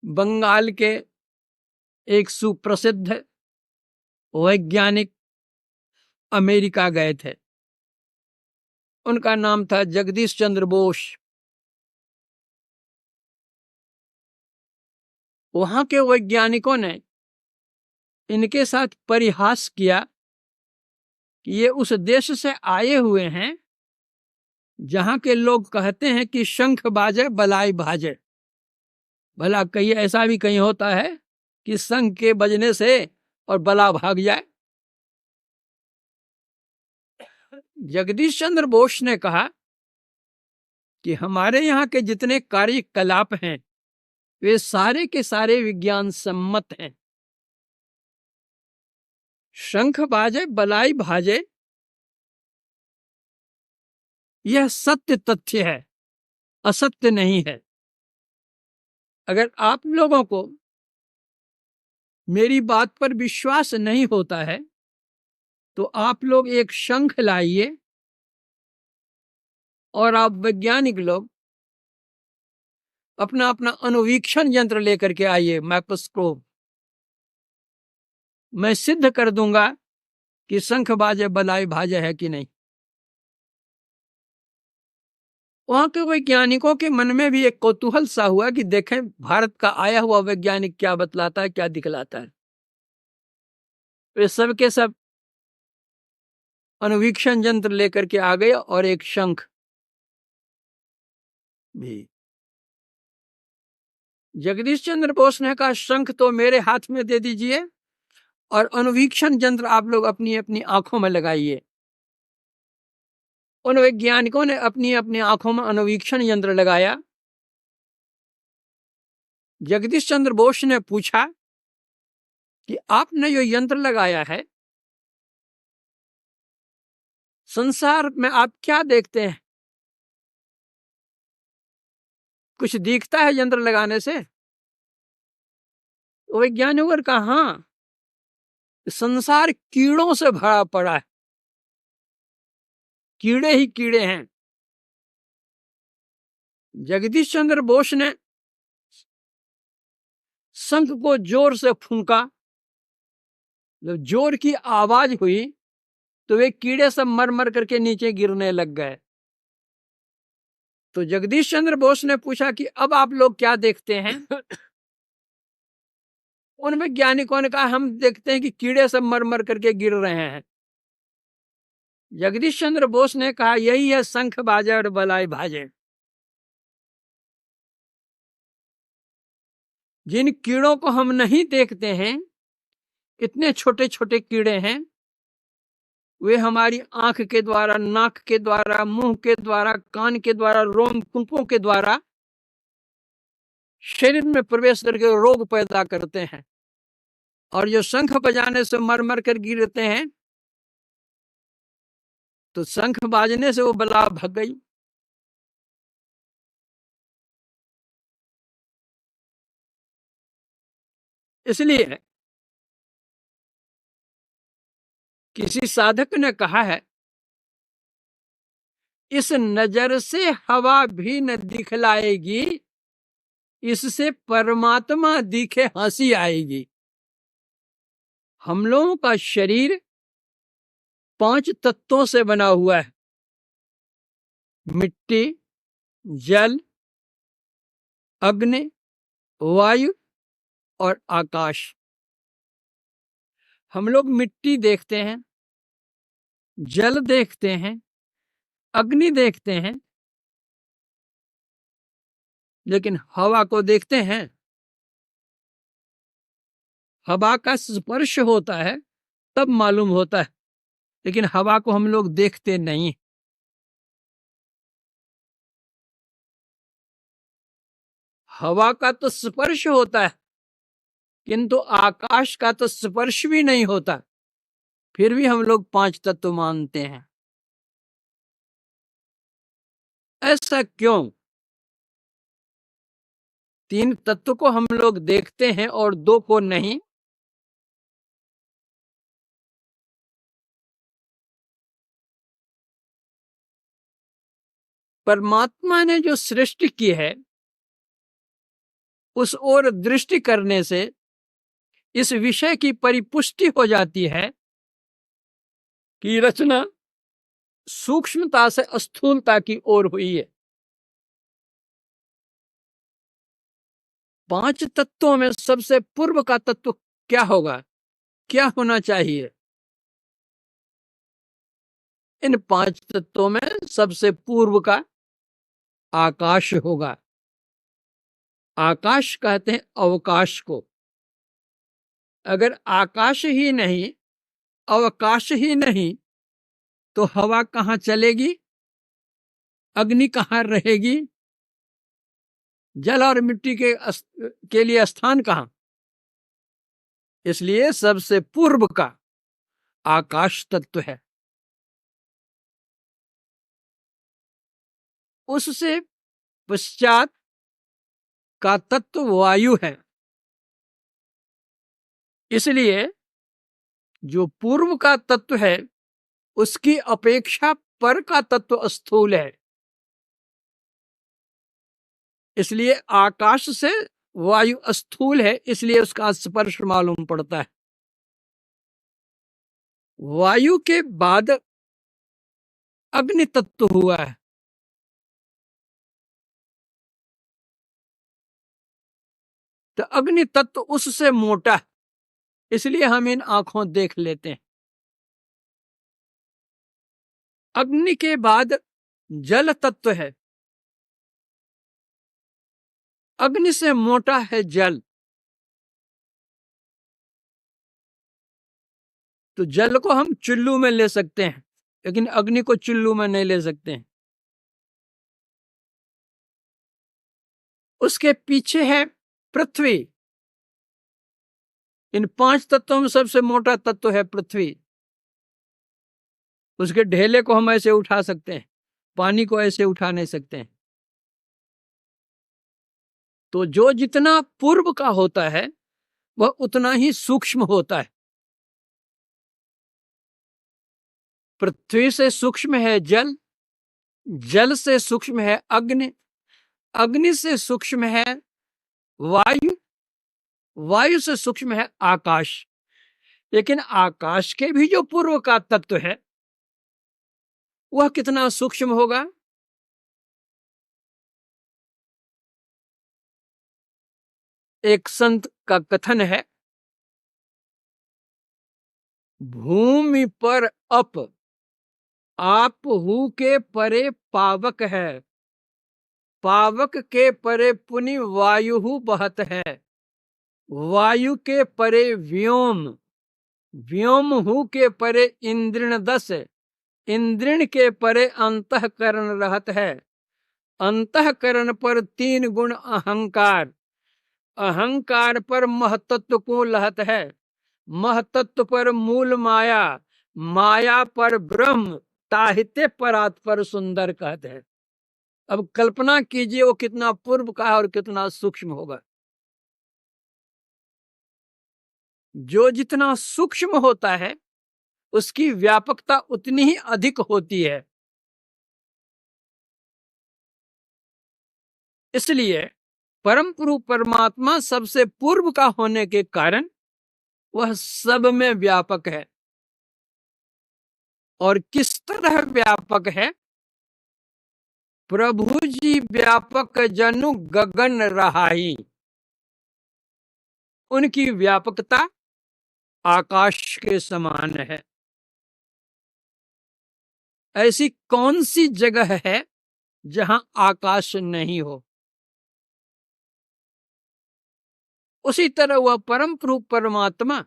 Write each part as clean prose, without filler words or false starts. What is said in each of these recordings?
बंगाल के एक सुप्रसिद्ध वैज्ञानिक अमेरिका गए थे। उनका नाम था जगदीश चंद्र बोस। वहां के वैज्ञानिकों ने इनके साथ परिहास किया कि ये उस देश से आए हुए हैं जहां के लोग कहते हैं कि शंख बाजे बलाई भाजे। भला कहीं ऐसा भी कहीं होता है कि शंख के बजने से और बला भाग जाए? जगदीश चंद्र बोस ने कहा कि हमारे यहाँ के जितने कार्यकलाप हैं वे सारे के सारे विज्ञान सम्मत हैं। शंख बाजे बलाई भाजे यह सत्य तथ्य है, असत्य नहीं है। अगर आप लोगों को मेरी बात पर विश्वास नहीं होता है तो आप लोग एक शंख लाइए और आप वैज्ञानिक लोग अपना अपना अनुवीक्षण यंत्र लेकर के आइए, माइक्रोस्कोप। मैं सिद्ध कर दूंगा कि शंख बाजे बलाई भाजे है कि नहीं। वहां के वैज्ञानिकों के मन में भी एक कौतूहल सा हुआ कि देखें भारत का आया हुआ वैज्ञानिक क्या बतलाता है, क्या दिखलाता है। वे सब के सब अनुवीक्षण यंत्र लेकर के आ गए और एक शंख भी। जगदीश चंद्र बोस ने कहा शंख तो मेरे हाथ में दे दीजिए और अनुवीक्षण यंत्र आप लोग अपनी अपनी आंखों में लगाइए। उन वैज्ञानिकों ने अपनी अपनी आंखों में अनुवीक्षण यंत्र लगाया। जगदीश चंद्र बोस ने पूछा कि आपने जो यंत्र लगाया है संसार में आप क्या देखते हैं? कुछ दिखता है यंत्र लगाने से? वैज्ञानिकों ने कहा हाँ, संसार कीड़ों से भरा पड़ा है, कीड़े ही कीड़े हैं। जगदीश चंद्र बोस ने शंख को जोर से फूंका। जब जोर की आवाज हुई तो वे कीड़े सब मर मर करके नीचे गिरने लग गए। तो जगदीश चंद्र बोस ने पूछा कि अब आप लोग क्या देखते हैं? उन वैज्ञानिकों ने कहा हम देखते हैं कि कीड़े सब मर मर करके गिर रहे हैं। जगदीश चंद्र बोस ने कहा यही है शंख बाजे और बलाई भाजे। जिन कीड़ों को हम नहीं देखते हैं, इतने छोटे छोटे कीड़े हैं, वे हमारी आंख के द्वारा, नाक के द्वारा, मुंह के द्वारा, कान के द्वारा, रोम कूपों के द्वारा शरीर में प्रवेश करके रोग पैदा करते हैं। और जो शंख बजाने से मर मर कर गिरते हैं तो शंख बाजने से वो बला भग गई। इसलिए किसी साधक ने कहा है इस नजर से हवा भी न दिखलाएगी, इससे परमात्मा दिखे हंसी आएगी। हम लोगों का शरीर 5 तत्वों से बना हुआ है, मिट्टी, जल, अग्नि, वायु और आकाश। हम लोग मिट्टी देखते हैं, जल देखते हैं, अग्नि देखते हैं, लेकिन हवा को देखते हैं? हवा का स्पर्श होता है तब मालूम होता है, लेकिन हवा को हम लोग देखते नहीं। हवा का तो स्पर्श होता है किंतु आकाश का तो स्पर्श भी नहीं होता, फिर भी हम लोग 5 तत्व मानते हैं। ऐसा क्यों? 3 तत्व को हम लोग देखते हैं और 2 को नहीं। परमात्मा ने जो सृष्टि की है उस ओर दृष्टि करने से इस विषय की परिपुष्टि हो जाती है कि रचना सूक्ष्मता से स्थूलता की ओर हुई है। 5 तत्वों में सबसे पूर्व का तत्व क्या होगा, क्या होना चाहिए? इन 5 तत्वों में सबसे पूर्व का आकाश होगा। आकाश कहते हैं अवकाश को। अगर आकाश ही नहीं, अवकाश ही नहीं, तो हवा कहाँ चलेगी, अग्नि कहाँ रहेगी, जल और मिट्टी के लिए स्थान कहाँ? इसलिए सबसे पूर्व का आकाश तत्व है। उससे पश्चात का तत्व वायु है। इसलिए जो पूर्व का तत्व है उसकी अपेक्षा पर का तत्व स्थूल है। इसलिए आकाश से वायु स्थूल है, इसलिए उसका स्पर्श मालूम पड़ता है। वायु के बाद अग्नि तत्व हुआ है। तो अग्नि तत्व उससे मोटा है, इसलिए हम इन आंखों देख लेते हैं। अग्नि के बाद जल तत्व है। अग्नि से मोटा है जल। तो जल को हम चुल्लू में ले सकते हैं, लेकिन अग्नि को चुल्लू में नहीं ले सकते हैं। उसके पीछे है पृथ्वी। इन 5 तत्वों में सबसे मोटा तत्व है पृथ्वी। उसके ढेले को हम ऐसे उठा सकते हैं, पानी को ऐसे उठा नहीं सकते हैं। तो जो जितना पूर्व का होता है वह उतना ही सूक्ष्म होता है। पृथ्वी से सूक्ष्म है जल, जल से सूक्ष्म है अग्नि, अग्नि से सूक्ष्म है वायु, वायु से सूक्ष्म है आकाश। लेकिन आकाश के भी जो पूर्व का तत्व है वह कितना सूक्ष्म होगा? एक संत का कथन है, भूमि पर अप आप हु के परे पावक है, पावक के परे पुनि वायु बहत है, वायु के परे व्योम, व्योम हु के परे इंद्रिण दस, इंद्रिण के परे अंतःकरण रहत है, अंतःकरण पर 3 गुण अहंकार, अहंकार पर महतत्व को लहत है, महतत्व पर मूल माया, माया पर ब्रह्म, ताहिते परात पर सुंदर कहते हैं। अब कल्पना कीजिए वो कितना पूर्व का है और कितना सूक्ष्म होगा। जो जितना सूक्ष्म होता है उसकी व्यापकता उतनी ही अधिक होती है। इसलिए परम पुरुष परमात्मा सबसे पूर्व का होने के कारण वह सब में व्यापक है। और किस तरह व्यापक है? प्रभु जी व्यापक जनु गगन रहाई। उनकी व्यापकता आकाश के समान है। ऐसी कौन सी जगह है जहां आकाश नहीं हो? उसी तरह वह परम प्रभु परमात्मा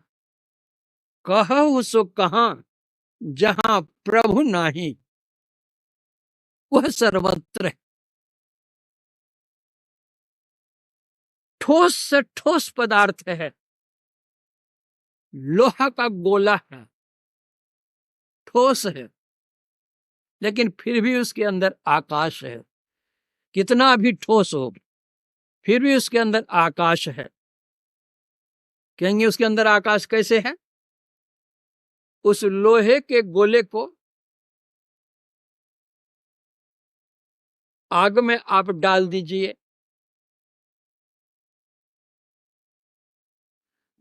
कहु सो कहां जहां प्रभु नाही, वह सर्वत्र है। ठोस से ठोस पदार्थ है, लोहा का गोला है, ठोस है, लेकिन फिर भी उसके अंदर आकाश है। कितना भी ठोस हो फिर भी उसके अंदर आकाश है। कहेंगे उसके अंदर आकाश कैसे है? उस लोहे के गोले को आग में आप डाल दीजिए,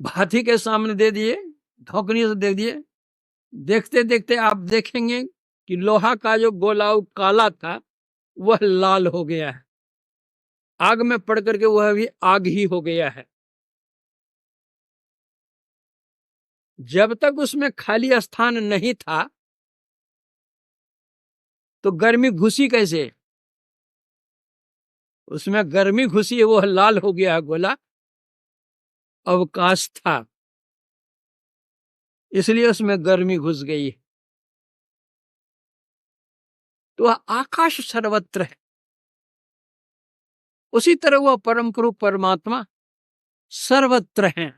भाती के सामने दे दिए, धौकनी से दे दिए, देखते देखते आप देखेंगे कि लोहा का जो गोला काला था वह लाल हो गया है, आग में पड़ करके वह भी आग ही हो गया है। जब तक उसमें खाली स्थान नहीं था तो गर्मी घुसी कैसे? उसमें गर्मी घुसी, वह लाल हो गया है गोला, अवकाश था इसलिए उसमें गर्मी घुस गई। तो वह आकाश सर्वत्र है, उसी तरह वह परम प्रभु परमात्मा सर्वत्र हैं।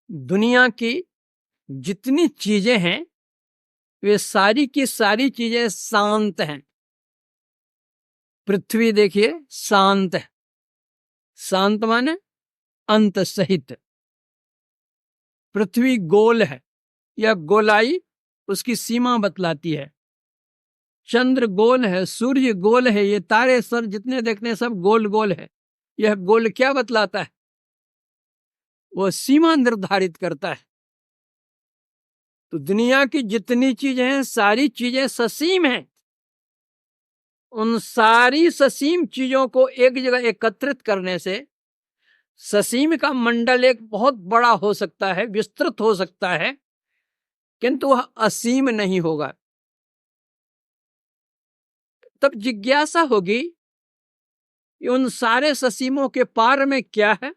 दुनिया की जितनी चीजें हैं वे सारी की सारी चीजें शांत हैं। पृथ्वी देखिए शांत है, शांत माने अंत सहित। पृथ्वी गोल है, यह गोलाई उसकी सीमा बतलाती है। चंद्र गोल है, सूर्य गोल है, ये तारे सर जितने देखने सब गोल गोल है। यह गोल क्या बतलाता है? वो सीमा निर्धारित करता है। तो दुनिया की जितनी चीजें हैं सारी चीजें ससीम हैं। उन सारी ससीम चीजों को एक जगह एकत्रित करने से ससीम का मंडल एक बहुत बड़ा हो सकता है, विस्तृत हो सकता है, किंतु वह असीम नहीं होगा। तब जिज्ञासा होगी कि उन सारे ससीमों के पार में क्या है?